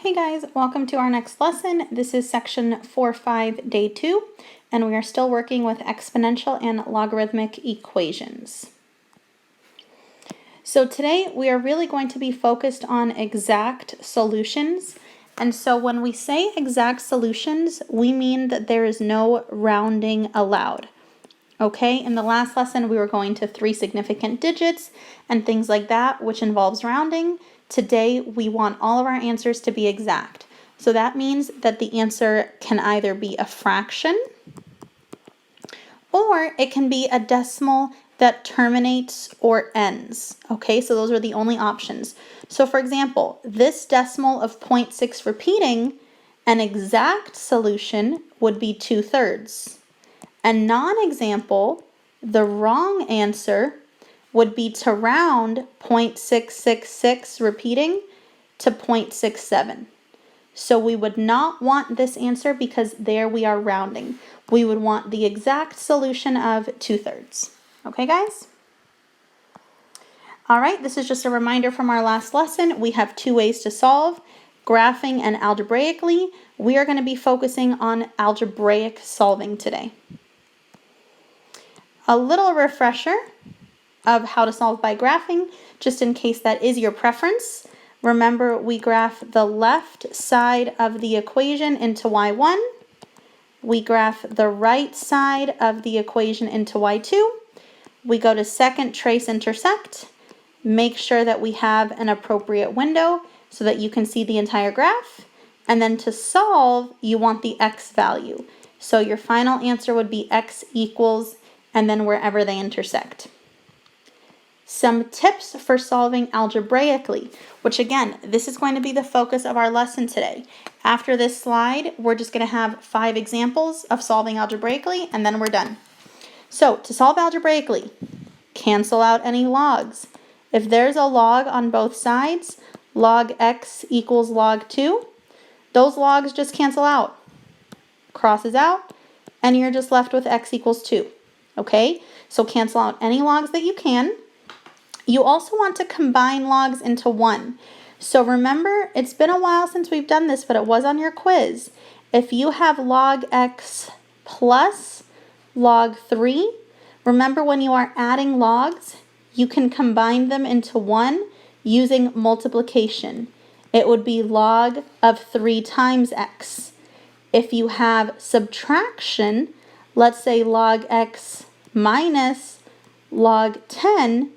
Hey guys, welcome to our next lesson. This is section 4.5, day 2, and we are still working with exponential and logarithmic equations. So today we are really going to be focused on exact solutions. And so when we say exact solutions, we mean that there is no rounding allowed. Okay, in the last lesson we were going to 3 significant digits and things like that, which involves rounding. Today we want all of our answers to be exact. So that means that the answer can either be a fraction or it can be a decimal that terminates or ends. Okay, so those are the only options. So for example, this decimal of 0.6 repeating, an exact solution would be 2/3. A non-example, the wrong answer would be to round 0.666 repeating to 0.67. So we would not want this answer because there we are rounding. We would want the exact solution of 2/3. Okay, guys? All right, this is just a reminder from our last lesson. We have 2 ways to solve, graphing and algebraically. We are going to be focusing on algebraic solving today. A little refresher of how to solve by graphing, just in case that is your preference. Remember, we graph the left side of the equation into y1. We graph the right side of the equation into y2. We go to second trace intersect. Make sure that we have an appropriate window so that you can see the entire graph. And then to solve, you want the x value. So your final answer would be x equals, and then wherever they intersect. Some tips for solving algebraically, which again, this is going to be the focus of our lesson today. After this slide, we're just going to have 5 examples of solving algebraically, and then we're done. So to solve algebraically, cancel out any logs. If there's a log on both sides, log x equals log 2, those logs just cancel out. Crosses out, and you're just left with x equals 2. Okay, so cancel out any logs that you can. You also want to combine logs into 1. So remember, it's been a while since we've done this, but it was on your quiz. If you have log x plus log 3, remember when you are adding logs, you can combine them into 1 using multiplication. It would be log of 3 times x. If you have subtraction, let's say log x minus log 10,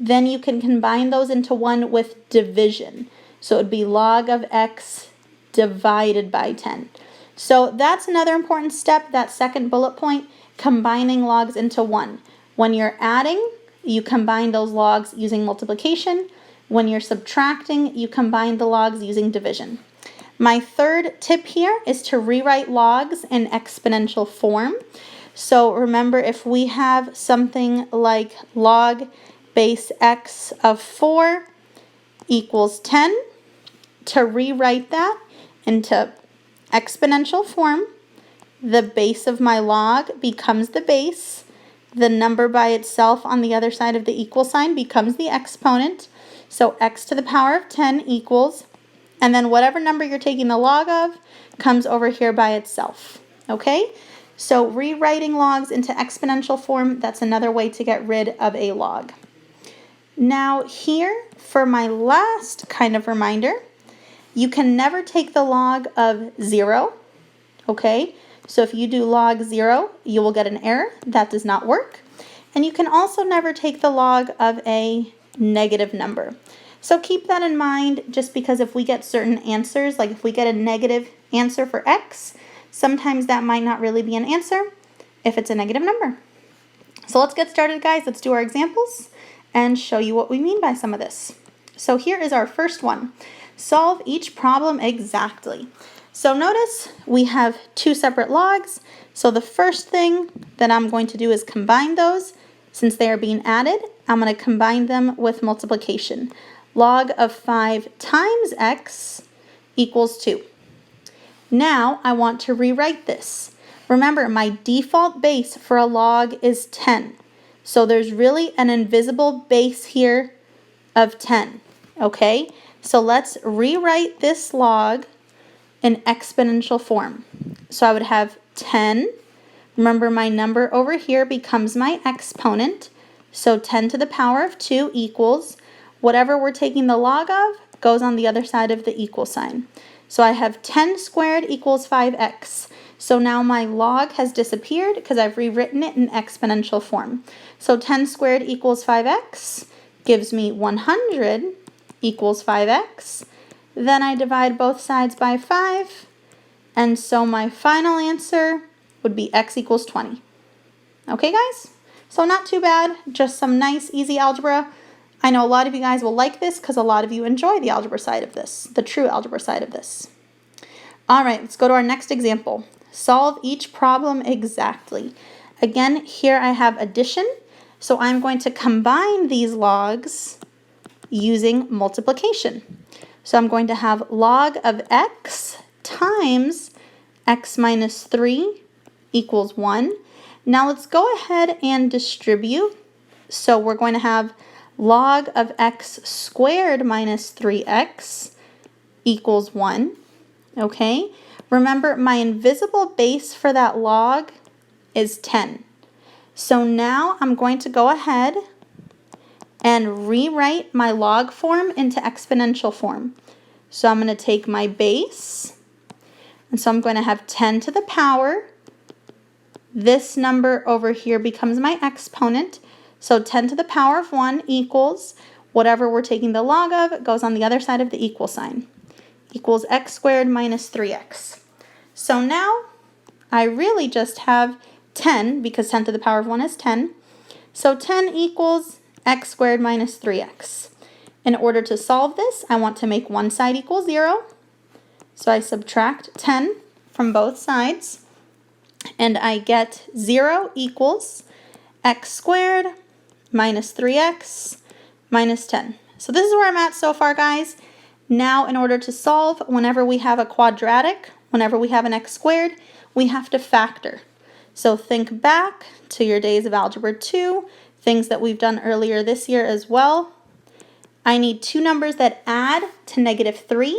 then you can combine those into 1 with division. So it would be log of x divided by 10. So that's another important step, that second bullet point, combining logs into 1. When you're adding, you combine those logs using multiplication. When you're subtracting, you combine the logs using division. My third tip here is to rewrite logs in exponential form. So remember, if we have something like log base x of 4 equals 10, to rewrite that into exponential form, the base of my log becomes the base. The number by itself on the other side of the equal sign becomes the exponent. So x to the power of 10 equals, and then whatever number you're taking the log of comes over here by itself. Okay? So rewriting logs into exponential form, that's another way to get rid of a log. Now here, for my last kind of reminder, you can never take the log of 0. Okay? So if you do log 0, you will get an error. That does not work. And you can also never take the log of a negative number. So keep that in mind, just because if we get certain answers, like if we get a negative answer for x, sometimes that might not really be an answer if it's a negative number. So let's get started, guys. Let's do our examples and show you what we mean by some of this. So here is our first one. Solve each problem exactly. So notice we have 2 separate logs. So the first thing that I'm going to do is combine those. Since they are being added, I'm going to combine them with multiplication. Log of 5 times x equals 2. Now I want to rewrite this. Remember, my default base for a log is 10. So there's really an invisible base here of 10. Okay? So let's rewrite this log in exponential form. So I would have 10. Remember, my number over here becomes my exponent. So 10 to the power of 2 equals whatever we're taking the log of goes on the other side of the equal sign. So I have 10 squared equals 5x. So now my log has disappeared because I've rewritten it in exponential form. So 10 squared equals 5x gives me 100 equals 5x. Then I divide both sides by 5. And so my final answer would be x equals 20. Okay, guys? So not too bad, just some nice, easy algebra. I know a lot of you guys will like this because a lot of you enjoy the algebra side of this, the true algebra side of this. All right, let's go to our next example. Solve each problem exactly. Again, here I have addition, so I'm going to combine these logs using multiplication. So I'm going to have log of x times x minus 3 equals 1. Now let's go ahead and distribute. So we're going to have log of x squared minus 3x equals 1. Okay? Remember, my invisible base for that log is 10. So now I'm going to go ahead and rewrite my log form into exponential form. So I'm going to take my base, and so I'm going to have 10 to the power. This number over here becomes my exponent. So 10 to the power of 1 equals whatever we're taking the log of goes on the other side of the equal sign. Equals x squared minus 3x. So now I really just have 10 because 10 to the power of 1 is 10. So 10 equals x squared minus 3x. In order to solve this, I want to make one side equal 0. So I subtract 10 from both sides, and I get 0 equals x squared minus 3x minus 10. So this is where I'm at so far, guys. Now, in order to solve, whenever we have a quadratic, whenever we have an x squared, we have to factor. So think back to your days of Algebra 2, things that we've done earlier this year as well. I need two numbers that add to -3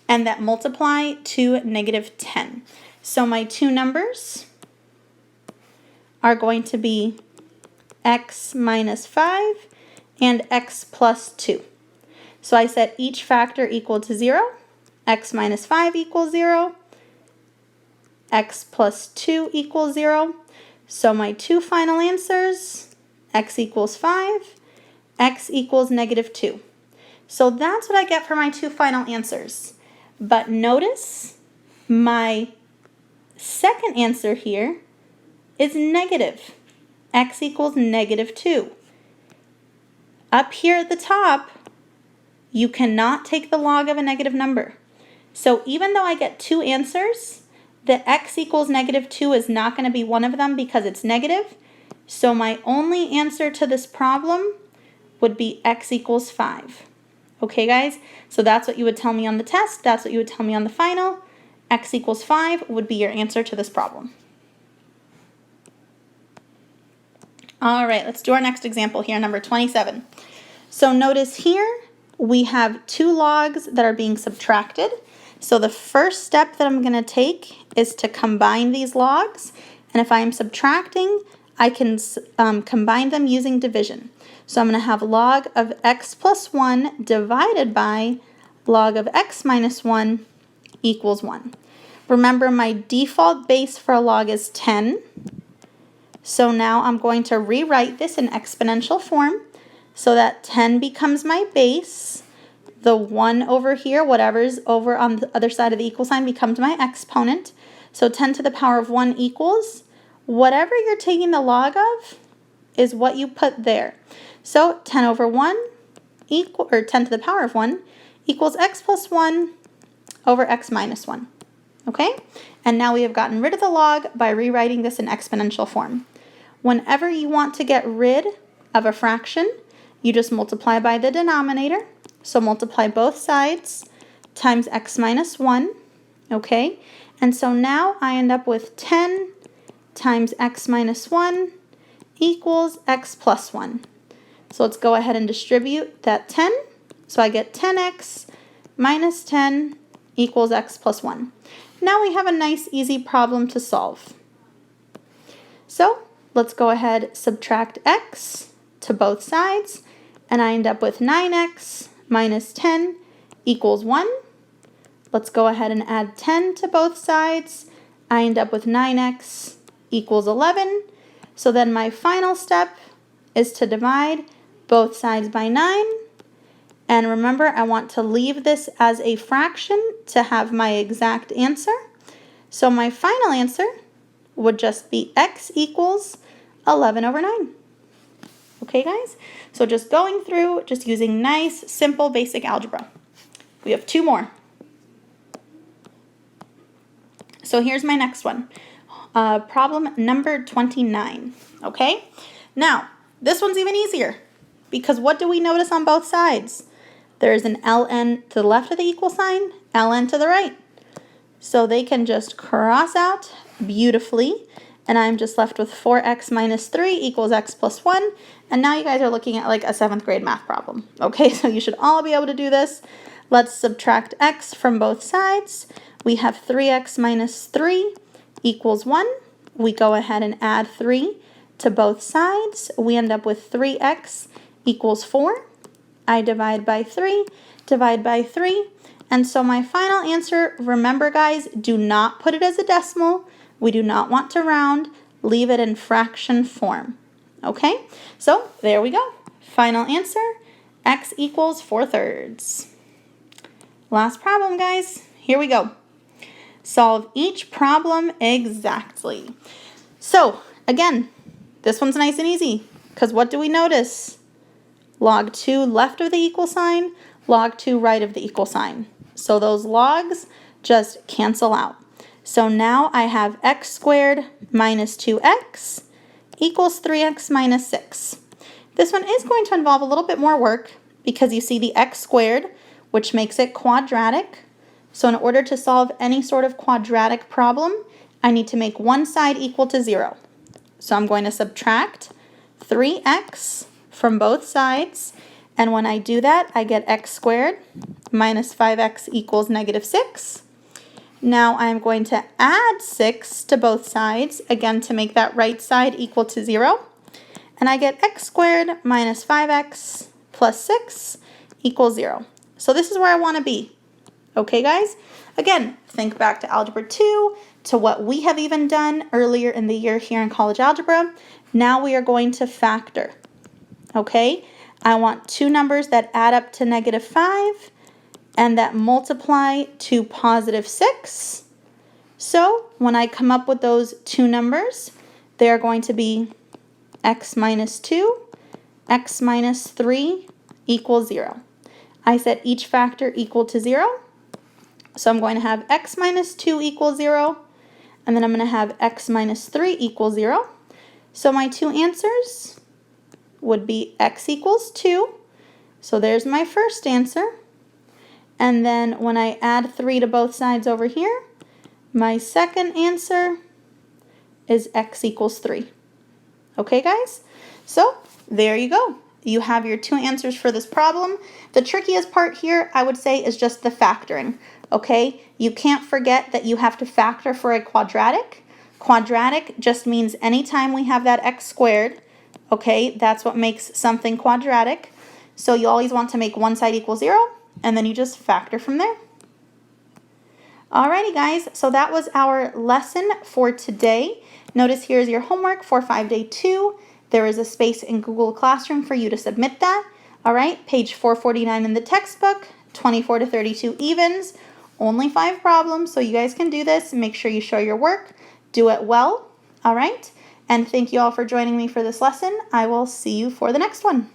and that multiply to -10. So my two numbers are going to be x minus 5 and x plus 2. So I set each factor equal to 0. X minus 5 equals 0. X plus 2 equals 0. So my two final answers, x equals 5, x equals -2. So that's what I get for my two final answers. But notice my second answer here is negative. X equals -2. Up here at the top, you cannot take the log of a negative number. So even though I get two answers, the x equals -2 is not going to be one of them because it's negative. So my only answer to this problem would be x equals 5. Okay, guys? So that's what you would tell me on the test. That's what you would tell me on the final. X equals 5 would be your answer to this problem. All right, let's do our next example here, number 27. So notice here we have two logs that are being subtracted. So the first step that I'm going to take is to combine these logs. And if I am subtracting, I can combine them using division. So I'm going to have log of x plus 1 divided by log of x minus 1 equals 1. Remember, my default base for a log is 10. So now I'm going to rewrite this in exponential form so that 10 becomes my base. The 1 over here, whatever's over on the other side of the equal sign, becomes my exponent. So 10 to the power of 1 equals whatever you're taking the log of is what you put there. So 10 over 1 equal, or 10 to the power of 1 equals x plus 1 over x minus 1. Okay? And now we have gotten rid of the log by rewriting this in exponential form. Whenever you want to get rid of a fraction, you just multiply by the denominator. So multiply both sides times x minus 1. Okay? And so now I end up with 10 times x minus 1 equals x plus 1. So let's go ahead and distribute that 10. So I get 10x minus 10 equals x plus 1. Now we have a nice easy problem to solve. So let's go ahead, subtract x to both sides, and I end up with 9x minus 10 equals 1. Let's go ahead and add 10 to both sides. I end up with 9x equals 11. So then my final step is to divide both sides by 9. And remember, I want to leave this as a fraction to have my exact answer. So my final answer would just be x equals 11 over 9. Okay, guys? So just going through, just using nice, simple, basic algebra. We have 2 more. So here's my next one. Problem number 29, okay? Now, this one's even easier because what do we notice on both sides? There's an ln to the left of the equal sign, ln to the right. So they can just cross out beautifully, and I'm just left with 4x minus 3 equals x plus 1. And now you guys are looking at like a 7th grade math problem. Okay, so you should all be able to do this. Let's subtract x from both sides. We have 3x minus 3 equals 1. We go ahead and add 3 to both sides. We end up with 3x equals 4. I divide by 3, divide by 3. And so my final answer, remember guys, do not put it as a decimal. We do not want to round. Leave it in fraction form. Okay, so there we go. Final answer, x equals 4/3. Last problem, guys. Here we go. Solve each problem exactly. So again, this one's nice and easy because what do we notice? Log 2 left of the equal sign, log 2 right of the equal sign. So those logs just cancel out. So now I have x squared minus 2x equals 3x minus 6. This one is going to involve a little bit more work because you see the x squared, which makes it quadratic. So in order to solve any sort of quadratic problem, I need to make one side equal to 0. So I'm going to subtract 3x from both sides. And when I do that, I get x squared minus 5x equals negative 6. Now I'm going to add 6 to both sides, again to make that right side equal to 0. And I get x squared minus 5x plus 6 equals 0. So this is where I want to be. Okay, guys? Again, think back to Algebra 2, to what we have even done earlier in the year here in College Algebra. Now we are going to factor. Okay? I want 2 numbers that add up to negative 5 and that multiply to positive 6. So when I come up with those 2 numbers, they are going to be x minus 2, x minus 3 equals 0. I set each factor equal to 0. So I'm going to have x minus 2 equals 0, and then I'm going to have x minus 3 equals 0. So my 2 answers would be x equals 2. So there's my first answer. And then when I add 3 to both sides over here, my second answer is x equals 3. Okay, guys? So there you go. You have your 2 answers for this problem. The trickiest part here, I would say, is just the factoring. Okay? You can't forget that you have to factor for a quadratic. Quadratic just means anytime we have that x squared, okay, that's what makes something quadratic. So you always want to make one side equal 0, and then you just factor from there. Alrighty, guys, so that was our lesson for today. Notice here's your homework for 5-day 2. There is a space in Google Classroom for you to submit that. All right, page 449 in the textbook, 24 to 32 evens, only 5 problems, so you guys can do this. Make sure you show your work, do it well, all right? And thank you all for joining me for this lesson. I will see you for the next one.